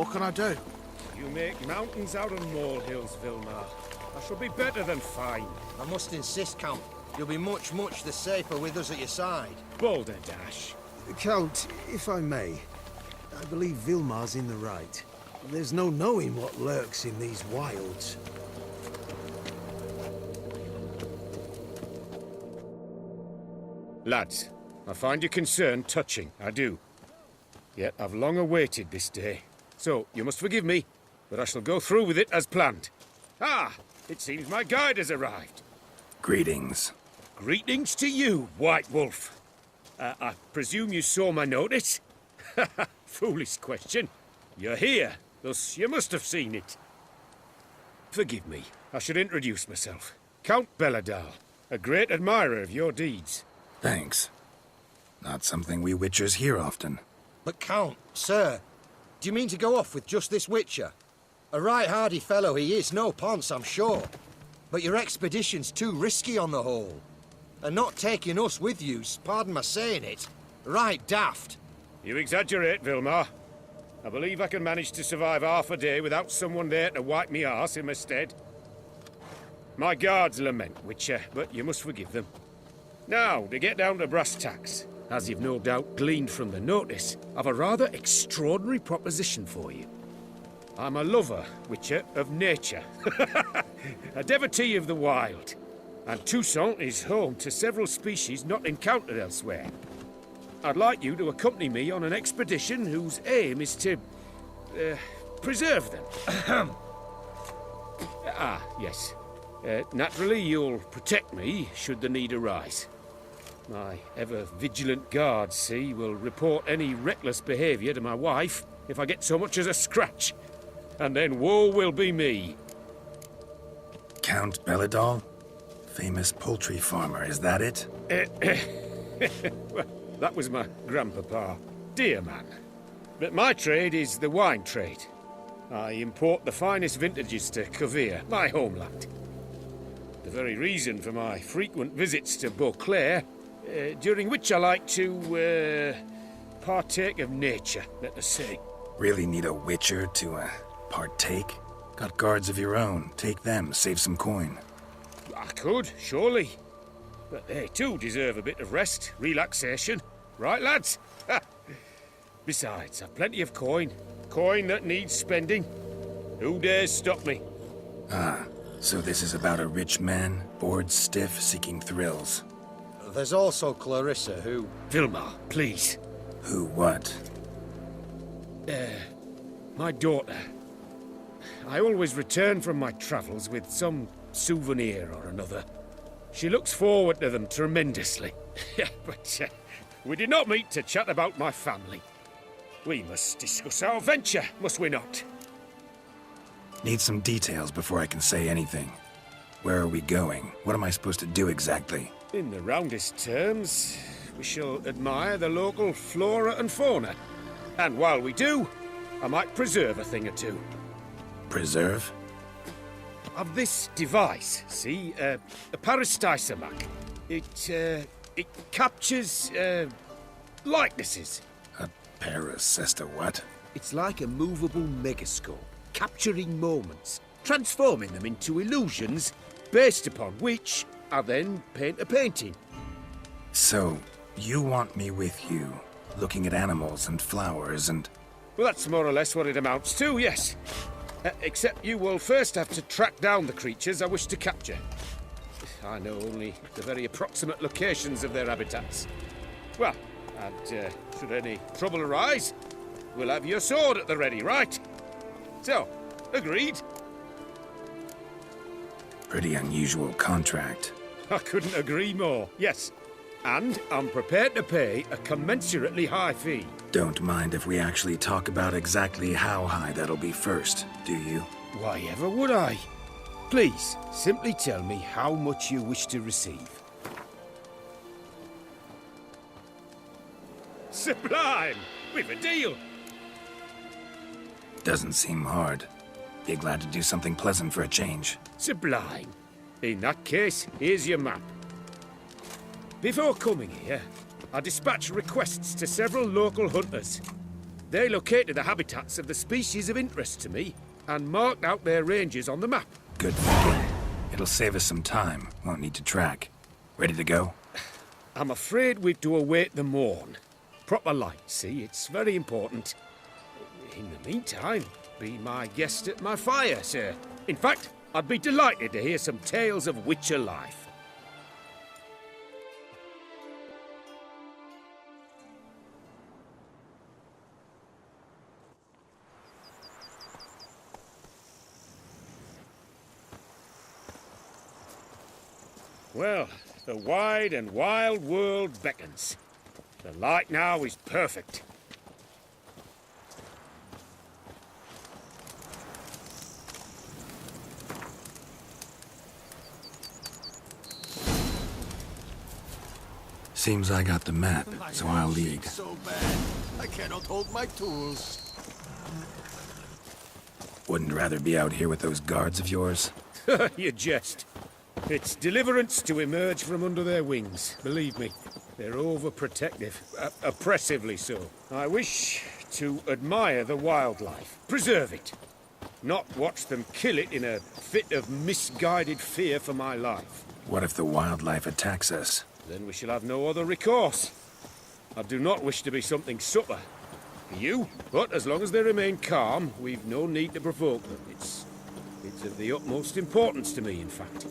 What can I do? You make mountains out of molehills, Vilmar. I shall be better than fine. I must insist, Count. You'll be much the safer with us at your side. Balderdash. Count, if I may, I believe Vilmar's in the right. There's no knowing what lurks in these wilds. Lads, I find your concern touching, I do. Yet I've long awaited this day. So, you must forgive me, but I shall go through with it as planned. Ah, it seems my guide has arrived. Greetings. Greetings to you, White Wolf. I presume you saw my notice? Foolish question. You're here, thus you must have seen it. Forgive me, I should introduce myself. Count Belladal, a great admirer of your deeds. Thanks. Not something we Witchers hear often. But Count, sir, do you mean to go off with just this Witcher? A right hardy fellow he is, no ponce, I'm sure. But your expedition's too risky on the whole. And not taking us with you's, pardon my saying it, right daft. You exaggerate, Vilmar. I believe I can manage to survive half a day without someone there to wipe me arse in my stead. My guards lament, Witcher, but you must forgive them. Now, to get down to brass tacks, as you've no doubt gleaned from the notice, I've a rather extraordinary proposition for you. I'm a lover, Witcher, of nature. A devotee of the wild. And Toussaint is home to several species not encountered elsewhere. I'd like you to accompany me on an expedition whose aim is to... preserve them. Yes. Naturally, you'll protect me should the need arise. My ever-vigilant guards, see, will report any reckless behavior to my wife if I get so much as a scratch. And then woe will be me. Count Belladal? Famous poultry farmer, is that it? Well, that was my grandpapa. Dear man. But my trade is the wine trade. I import the finest vintages to Covere, my homeland. The very reason for my frequent visits to Beauclair, during which I like to, partake of nature, let us say. Really need a Witcher to, partake? Got guards of your own. Take them, save some coin. I could, surely. But they too deserve a bit of rest, relaxation. Right, lads? Besides, I've plenty of coin. Coin that needs spending. Who dares stop me? Ah, so this is about a rich man, bored stiff, seeking thrills. There's also Clarissa, who... Vilmar, please. Who what? My daughter. I always return from my travels with some souvenir or another. She looks forward to them tremendously. But we did not meet to chat about my family. We must discuss our venture, must we not? Need some details before I can say anything. Where are we going? What am I supposed to do exactly? In the roundest terms, we shall admire the local flora and fauna. And while we do, I might preserve a thing or two. Preserve? Of this device, see, a parastisomac. It captures, likenesses. A paracesta what? It's like a movable megascope, capturing moments, transforming them into illusions, Based upon which, I then paint a painting. So, you want me with you, looking at animals and flowers and... Well, that's more or less what it amounts to, yes. Except you will first have to track down the creatures I wish to capture. I know only the very approximate locations of their habitats. Well, and should any trouble arise, we'll have your sword at the ready, right? So, agreed? Pretty unusual contract. I couldn't agree more, yes. And I'm prepared to pay a commensurately high fee. Don't mind if we actually talk about exactly how high that'll be first, do you? Why ever would I? Please, simply tell me how much you wish to receive. Sublime! We've a deal! Doesn't seem hard. Be glad to do something pleasant for a change. Sublime. In that case, here's your map. Before coming here, I dispatched requests to several local hunters. They located the habitats of the species of interest to me and marked out their ranges on the map. Good thinking. It'll save us some time. Won't need to track. Ready to go? I'm afraid we've to await the morn. Proper light, see? It's very important. In the meantime, be my guest at my fire, sir. In fact, I'd be delighted to hear some tales of Witcher life. Well, the wide and wild world beckons. The light now is perfect. Seems I got the map, so I'll lead. So bad, I cannot hold my tools. Wouldn't rather be out here with those guards of yours? You jest. It's deliverance to emerge from under their wings, believe me. They're overprotective, oppressively so. I wish to admire the wildlife, preserve it, not watch them kill it in a fit of misguided fear for my life. What if the wildlife attacks us? Then we shall have no other recourse. I do not wish to be something supper for you, but as long as they remain calm, we've no need to provoke them. It's of the utmost importance to me, in fact.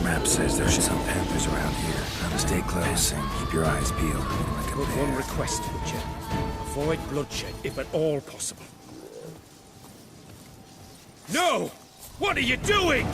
Map says there are some panthers around here. Now stay close and keep your eyes peeled. Like a But bear. one request, Butcher. Avoid bloodshed, if at all possible. No! What are you doing?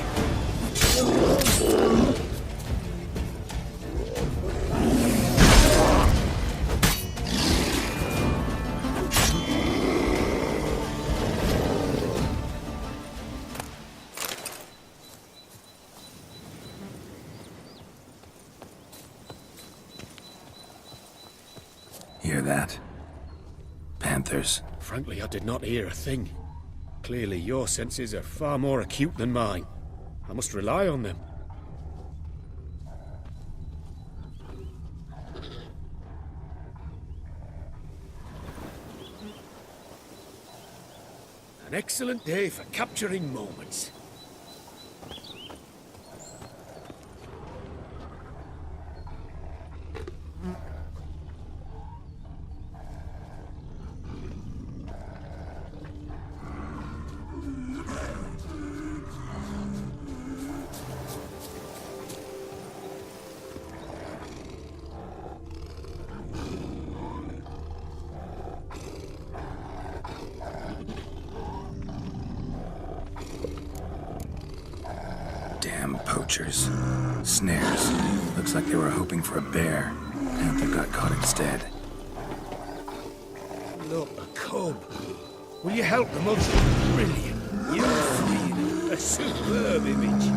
Hear that? Panthers. Frankly, I did not hear a thing. Clearly, your senses are far more acute than mine. I must rely on them. An excellent day for capturing moments. Damn poachers. Snares. Looks like they were hoping for a bear. Panther got caught instead. Look, a cub. Will you help the mother? Brilliant. You're freeing a superb image.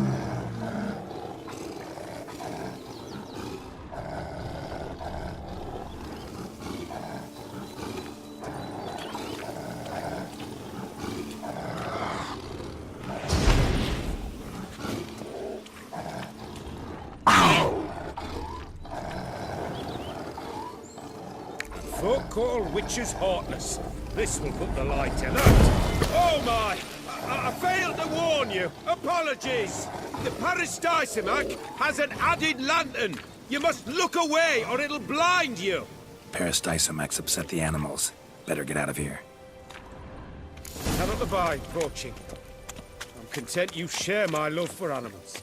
Folk call witches heartless. This will put the light in that. Oh my! I failed to warn you. Apologies. The Paristicimac has an added lantern. You must look away or it'll blind you. Peristysomax upset the animals. Better get out of here. Cannot abide poaching. I'm content you share my love for animals.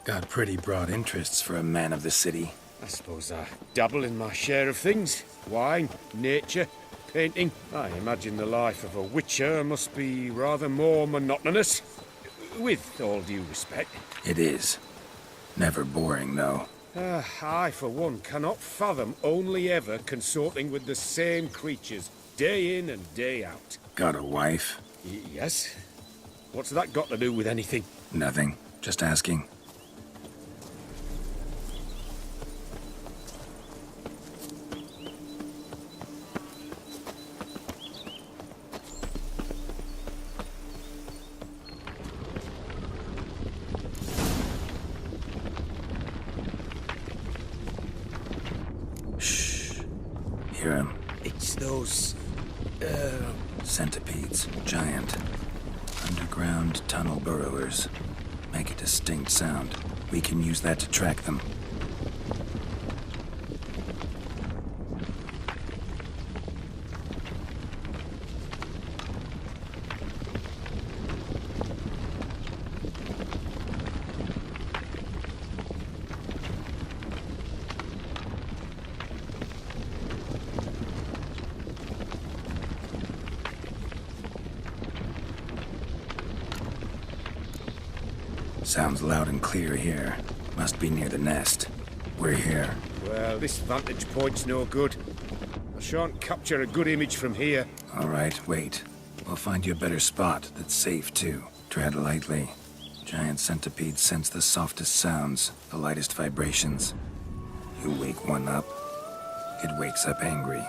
Got pretty broad interests for a man of the city. I suppose I dabble in my share of things. Wine, nature, painting. I imagine the life of a witcher must be rather more monotonous. With all due respect. It is. Never boring, though. I, for one, cannot fathom only ever consorting with the same creatures, day in and day out. Got a wife? Yes? What's that got to do with anything? Nothing. Just asking. Hear him. It's those... Centipedes. Giant. Underground tunnel burrowers. Make a distinct sound. We can use that to track them. Sounds loud and clear here. Must be near the nest. We're here. Well, this vantage point's no good. I shan't capture a good image from here. All right, wait. We'll find you a better spot that's safe, too. Tread lightly. Giant centipedes sense the softest sounds, the lightest vibrations. You wake one up, it wakes up angry.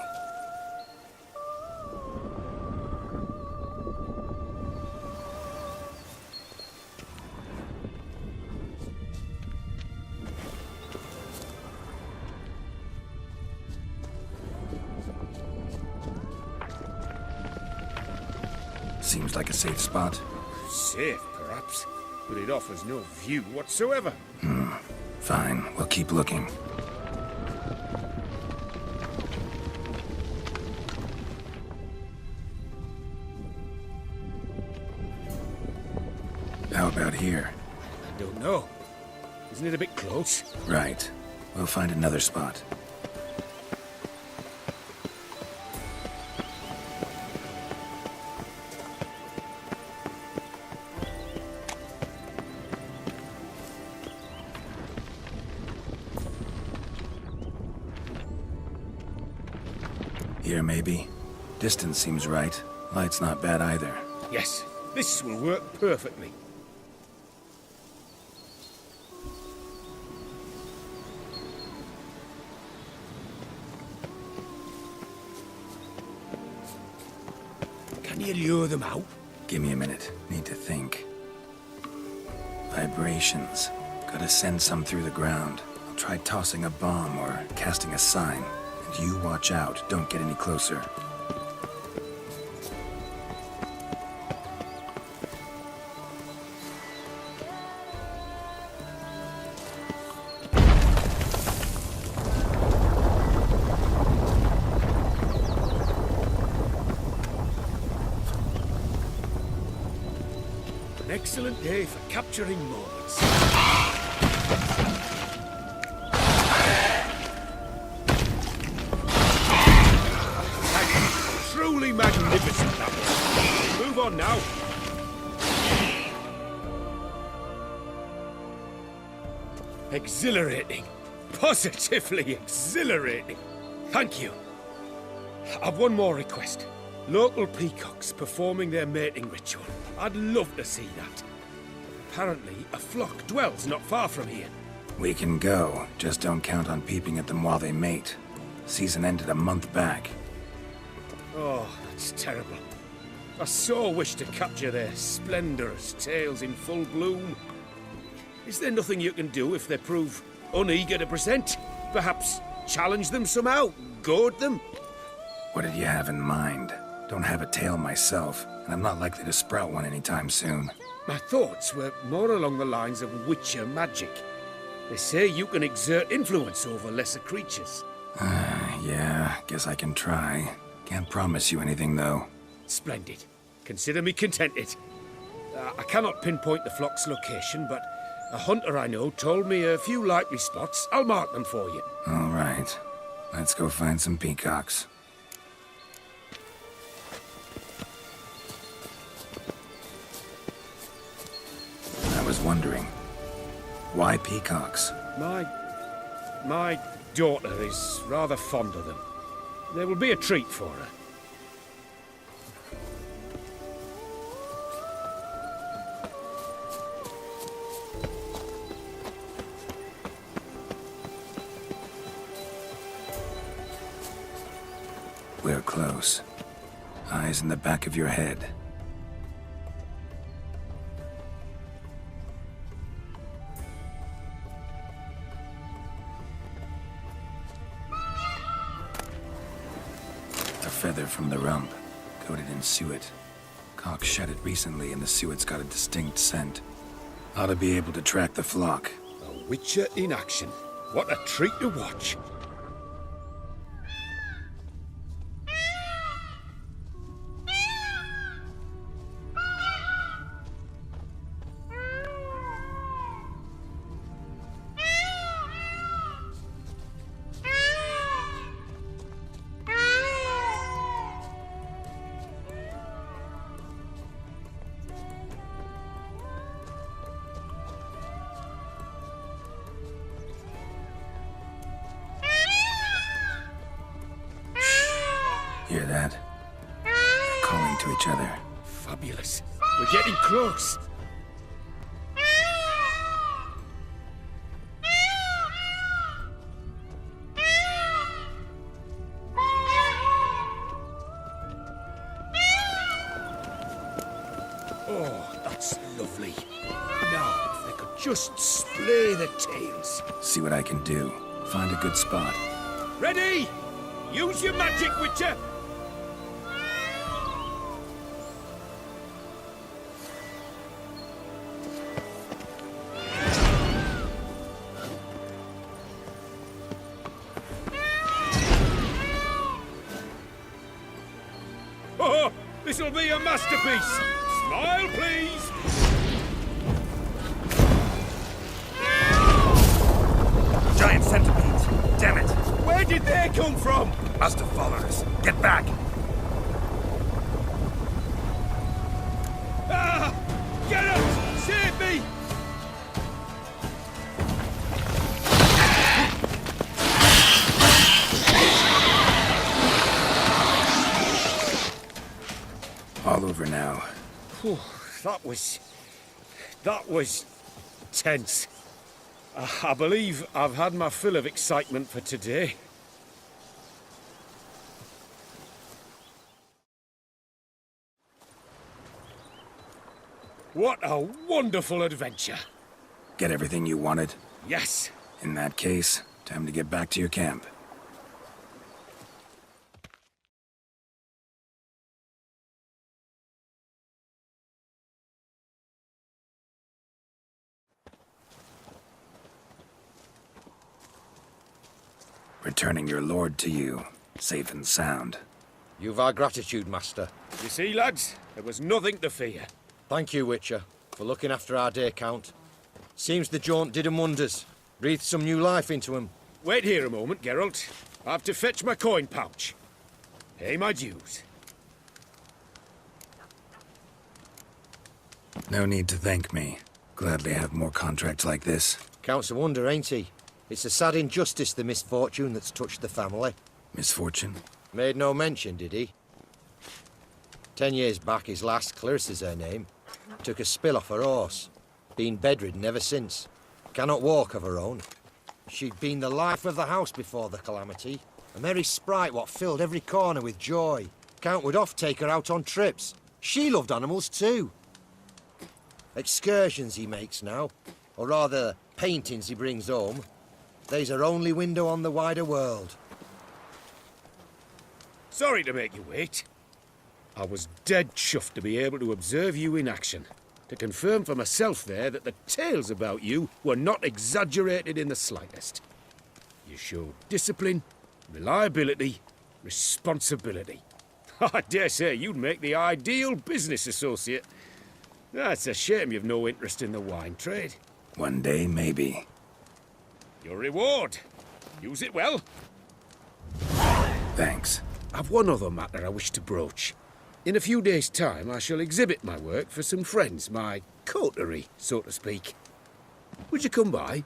Seems like a safe spot. Safe, perhaps, but it offers no view whatsoever. Fine, we'll keep looking. How about here? I don't know. Isn't it a bit close? Right. We'll find another spot. Here, maybe. Distance seems right. Light's not bad either. Yes, this will work perfectly. Can you lure them out? Give me a minute. Need to think. Vibrations. Gotta send some through the ground. I'll try tossing a bomb or casting a sign. And you watch out. Don't get any closer. An excellent day for capturing moments. Truly magnificent, that was. Move on now. Exhilarating. Positively exhilarating. Thank you. I've one more request. Local peacocks performing their mating ritual. I'd love to see that. Apparently, a flock dwells not far from here. We can go. Just don't count on peeping at them while they mate. Season ended a month back. Oh, that's terrible. I so wish to capture their splendorous tails in full bloom. Is there nothing you can do if they prove uneager to present? Perhaps challenge them somehow? Goad them? What did you have in mind? Don't have a tail myself, and I'm not likely to sprout one anytime soon. My thoughts were more along the lines of witcher magic. They say you can exert influence over lesser creatures. Yeah, guess I can try. Can't promise you anything, though. Splendid. Consider me contented. I cannot pinpoint the flock's location, but a hunter I know told me a few likely spots. I'll mark them for you. All right. Let's go find some peacocks. I was wondering, why peacocks? My daughter is rather fond of them. There will be a treat for her. We're close. Eyes in the back of your head. A feather from the rump, coated in suet. Cock shed it recently and the suet's got a distinct scent. Ought to be able to track the flock. A witcher in action. What a treat to watch. Hear that? They're calling to each other. Fabulous. We're getting close. Oh, that's lovely. Now, if they could just splay the tails. See what I can do. Find a good spot. Ready? Use your magic, Witcher! Oh, this'll be a masterpiece! Smile, please! Giant centipedes! Damn it! Where did they come from? Must have followed us. Get back! Ah! Get out! Save me! All over now. Whew, that was tense. I believe I've had my fill of excitement for today. What a wonderful adventure. Get everything you wanted? Yes. In that case, time to get back to your camp. Returning your lord to you, safe and sound. You've our gratitude, Master. You see, lads, there was nothing to fear. Thank you, Witcher, for looking after our day count. Seems the jaunt did 'em wonders. Breathed some new life into 'em. Wait here a moment, Geralt. I have to fetch my coin pouch. Pay my dues. No need to thank me. Gladly have more contracts like this. Count's a wonder, ain't he? It's a sad injustice, the misfortune that's touched the family. Misfortune? Made no mention, did he? 10 years back, his lass, Clarissa's her name, took a spill off her horse. Been bedridden ever since. Cannot walk of her own. She'd been the life of the house before the calamity. A merry sprite what filled every corner with joy. Count would oft take her out on trips. She loved animals too. Excursions he makes now, or rather, paintings he brings home. They's her only window on the wider world. Sorry to make you wait. I was dead chuffed to be able to observe you in action. To confirm for myself there that the tales about you were not exaggerated in the slightest. You showed discipline, Reliability, responsibility. I dare say you'd make the ideal business associate. It's a shame you've no interest in the wine trade. One day, maybe. Your reward. Use it well. Thanks. I've one other matter I wish to broach. In a few days' time, I shall exhibit my work for some friends, my coterie, so to speak. Would you come by?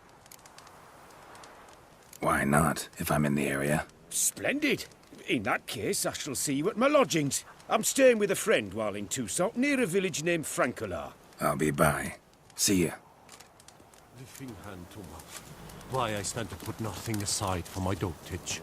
Why not, if I'm in the area? Splendid. In that case, I shall see you at my lodgings. I'm staying with a friend while in Toussaint, near a village named Francois. I'll be by. See ya. Living hand to mouth. Why I stand to put nothing aside for my dotage.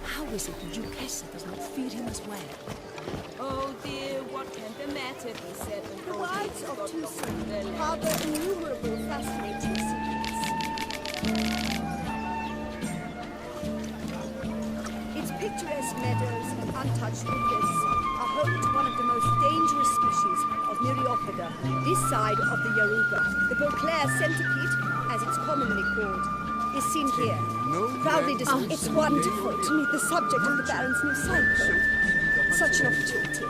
How is it the Duchessa does not feed him as well? Oh dear, what can the matter be said? The wilds of Toussaint harbor innumerable fascinating secrets. Its picturesque meadows and untouched woodlands are home to one of the most dangerous species of Myriapoda, this side of the Yaruga. The Beauclair centipede, as it's commonly called, is seen here, proudly displayed. It's wonderful to meet the subject of the Baron's new cycle. Such an opportunity.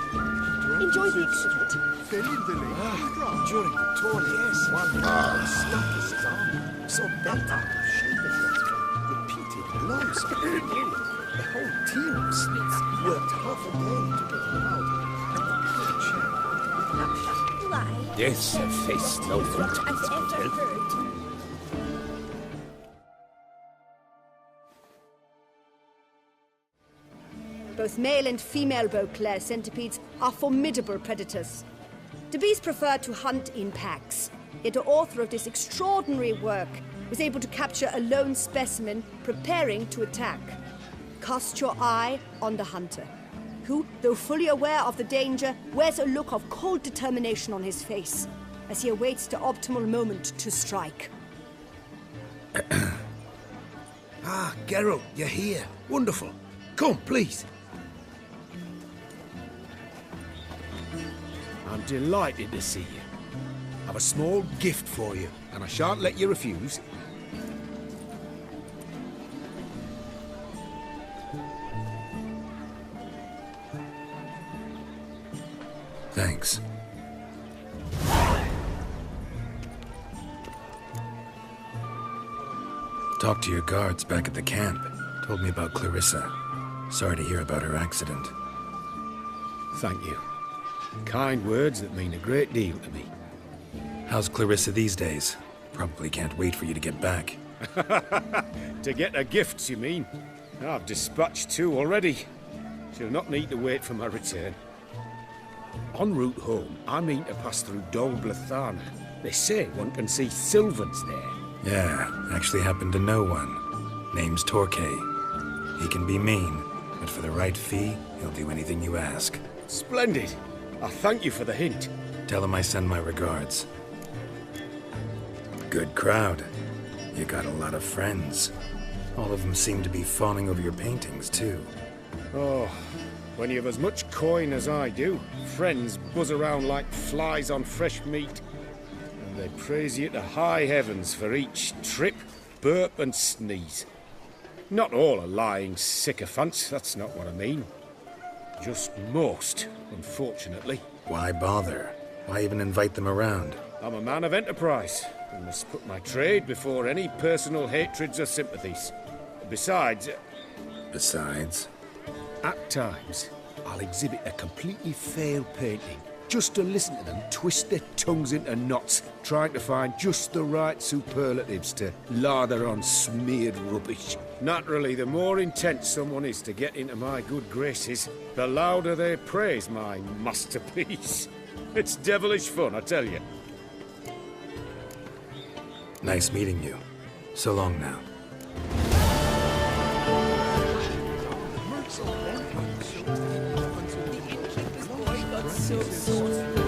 Enjoy the exhibit. During the tour, yes. One stuck his arm. So bent up, repeated blows. The whole team of Smiths worked half a day to get him out. And the poor chap. Why? Death's a face no fruit. I've ever heard. Both male and female Beauclair centipedes are formidable predators. The bees prefer to hunt in packs, yet the author of this extraordinary work was able to capture a lone specimen preparing to attack. Cast your eye on the hunter, who, though fully aware of the danger, wears a look of cold determination on his face as he awaits the optimal moment to strike. Ah, Geralt, you're here. Wonderful. Come, please. I'm delighted to see you. I've a small gift for you, and I shan't let you refuse. Thanks. Talked to your guards back at the camp. Told me about Clarissa. Sorry to hear about her accident. Thank you. Kind words that mean a great deal to me. How's Clarissa these days? Probably can't wait for you to get back. To get her gifts, you mean? I've dispatched 2 already. She'll not need to wait for my return. En route home, I mean to pass through Dol Blathana. They say one can see Sylvans there. Yeah, actually happen to know one. Name's Torquay. He can be mean, but for the right fee, he'll do anything you ask. Splendid. I thank you for the hint. Tell him I send my regards. Good crowd. You got a lot of friends. All of them seem to be fawning over your paintings, too. Oh, when you have as much coin as I do, friends buzz around like flies on fresh meat. And they praise you to high heavens for each trip, burp and sneeze. Not all are lying sycophants, that's not what I mean. Just most, unfortunately. Why bother? Why even invite them around? I'm a man of enterprise, and must put my trade before any personal hatreds or sympathies. Besides, at times, I'll exhibit a completely failed painting, just to listen to them twist their tongues into knots, trying to find just the right superlatives to lather on smeared rubbish. Naturally, the more intent someone is to get into my good graces, the louder they praise my masterpiece. It's devilish fun, I tell you. Nice meeting you. So long now. The innkeeper's boy got so saucy.